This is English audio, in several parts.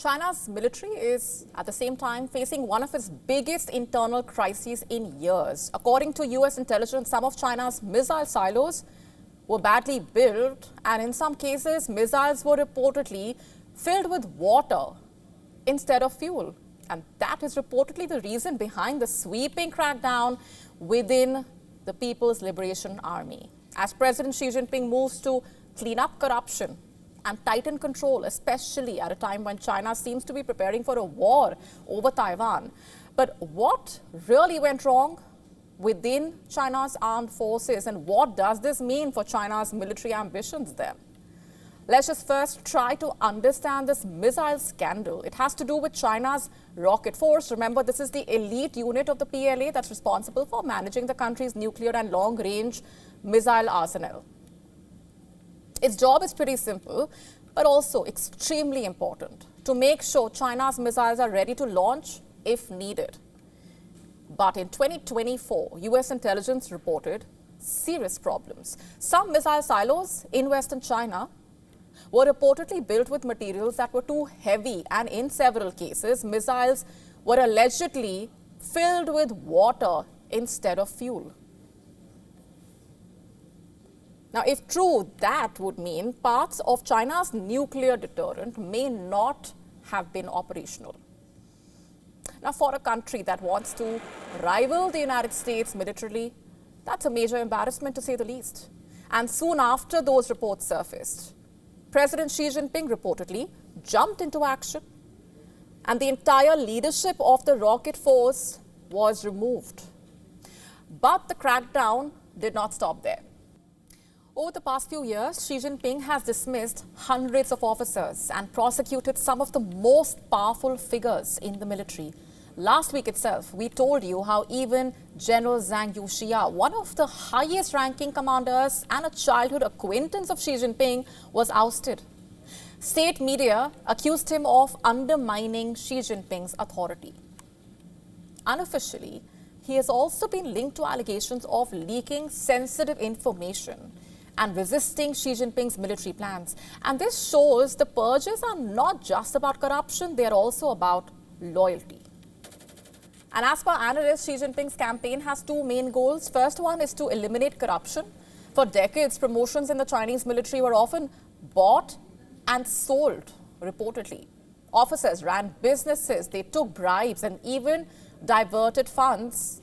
China's military is at the same time facing one of its biggest internal crises in years. According to US intelligence, some of China's missile silos were badly built, and in some cases, missiles were reportedly filled with water instead of fuel. And that is reportedly the reason behind the sweeping crackdown within the People's Liberation Army. As President Xi Jinping moves to clean up corruption and tighten control, especially at a time when China seems to be preparing for a war over Taiwan. But what really went wrong within China's armed forces, and what does this mean for China's military ambitions then? Let's just first try to understand this missile scandal. It has to do with China's rocket force. Remember, this is the elite unit of the PLA that's responsible for managing the country's nuclear and long-range missile arsenal. Its job is pretty simple, but also extremely important, to make sure China's missiles are ready to launch if needed. But in 2024, US intelligence reported serious problems. Some missile silos in Western China were reportedly built with materials that were too heavy, and in several cases, missiles were allegedly filled with water instead of fuel. Now, if true, that would mean parts of China's nuclear deterrent may not have been operational. Now, for a country that wants to rival the United States militarily, that's a major embarrassment to say the least. And soon after those reports surfaced, President Xi Jinping reportedly jumped into action, and the entire leadership of the rocket force was removed. But the crackdown did not stop there. Over the past few years, Xi Jinping has dismissed hundreds of officers and prosecuted some of the most powerful figures in the military. Last week itself, we told you how even General Zhang Yuxia, one of the highest ranking commanders and a childhood acquaintance of Xi Jinping, was ousted. State media accused him of undermining Xi Jinping's authority. Unofficially, he has also been linked to allegations of leaking sensitive information and resisting Xi Jinping's military plans. And this shows the purges are not just about corruption, they are also about loyalty. And as per analysts, Xi Jinping's campaign has two main goals. First one is to eliminate corruption. For decades, promotions in the Chinese military were often bought and sold, reportedly. Officers ran businesses, they took bribes, and even diverted funds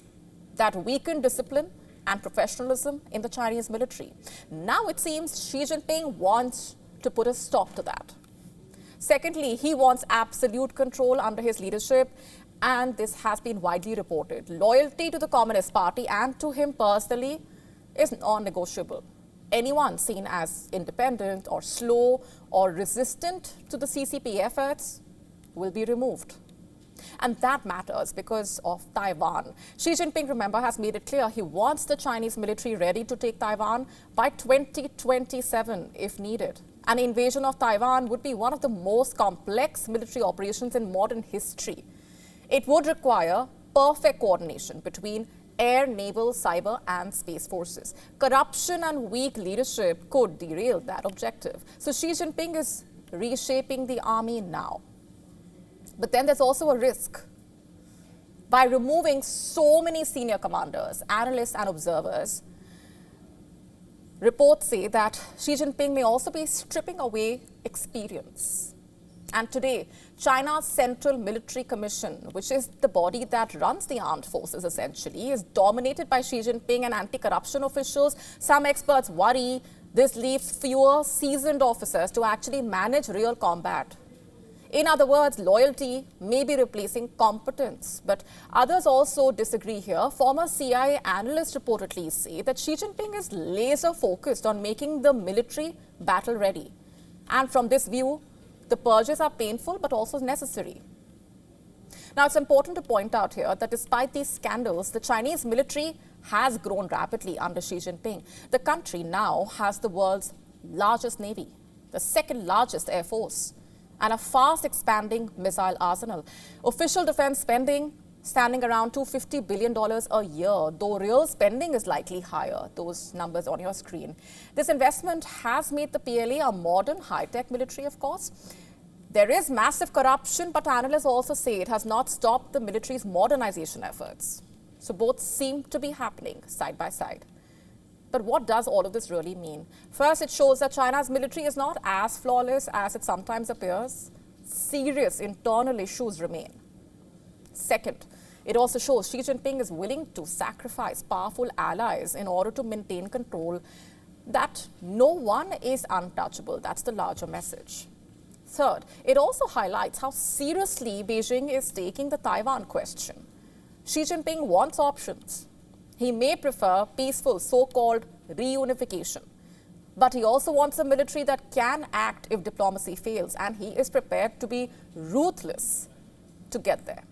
that weakened discipline and professionalism in the Chinese military. Now it seems Xi Jinping wants to put a stop to that. Secondly, he wants absolute control under his leadership, and this has been widely reported. Loyalty to the Communist Party and to him personally is non-negotiable. Anyone seen as independent or slow or resistant to the CCP efforts will be removed. And that matters because of Taiwan. Xi Jinping, remember, has made it clear he wants the Chinese military ready to take Taiwan by 2027 if needed. An invasion of Taiwan would be one of the most complex military operations in modern history. It would require perfect coordination between air, naval, cyber, and space forces. Corruption and weak leadership could derail that objective. So Xi Jinping is reshaping the army now. But then there's also a risk. By removing so many senior commanders, analysts, and observers, reports say that Xi Jinping may also be stripping away experience. And today, China's Central Military Commission, which is the body that runs the armed forces essentially, is dominated by Xi Jinping and anti-corruption officials. Some experts worry this leaves fewer seasoned officers to actually manage real combat. In other words, loyalty may be replacing competence. But others also disagree here. Former CIA analysts reportedly say that Xi Jinping is laser focused on making the military battle ready. And from this view, the purges are painful but also necessary. Now, it's important to point out here that despite these scandals, the Chinese military has grown rapidly under Xi Jinping. The country now has the world's largest navy, the second largest air force, and a fast expanding missile arsenal. Official defense spending standing around $250 billion a year, though real spending is likely higher, those numbers on your screen. This investment has made the PLA a modern, high-tech military, of course. There is massive corruption, but analysts also say it has not stopped the military's modernization efforts. So both seem to be happening side by side. But what does all of this really mean? First, it shows that China's military is not as flawless as it sometimes appears. Serious internal issues remain. Second, it also shows Xi Jinping is willing to sacrifice powerful allies in order to maintain control, that no one is untouchable. That's the larger message. Third, it also highlights how seriously Beijing is taking the Taiwan question. Xi Jinping wants options. He may prefer peaceful so-called reunification. But he also wants a military that can act if diplomacy fails, and he is prepared to be ruthless to get there.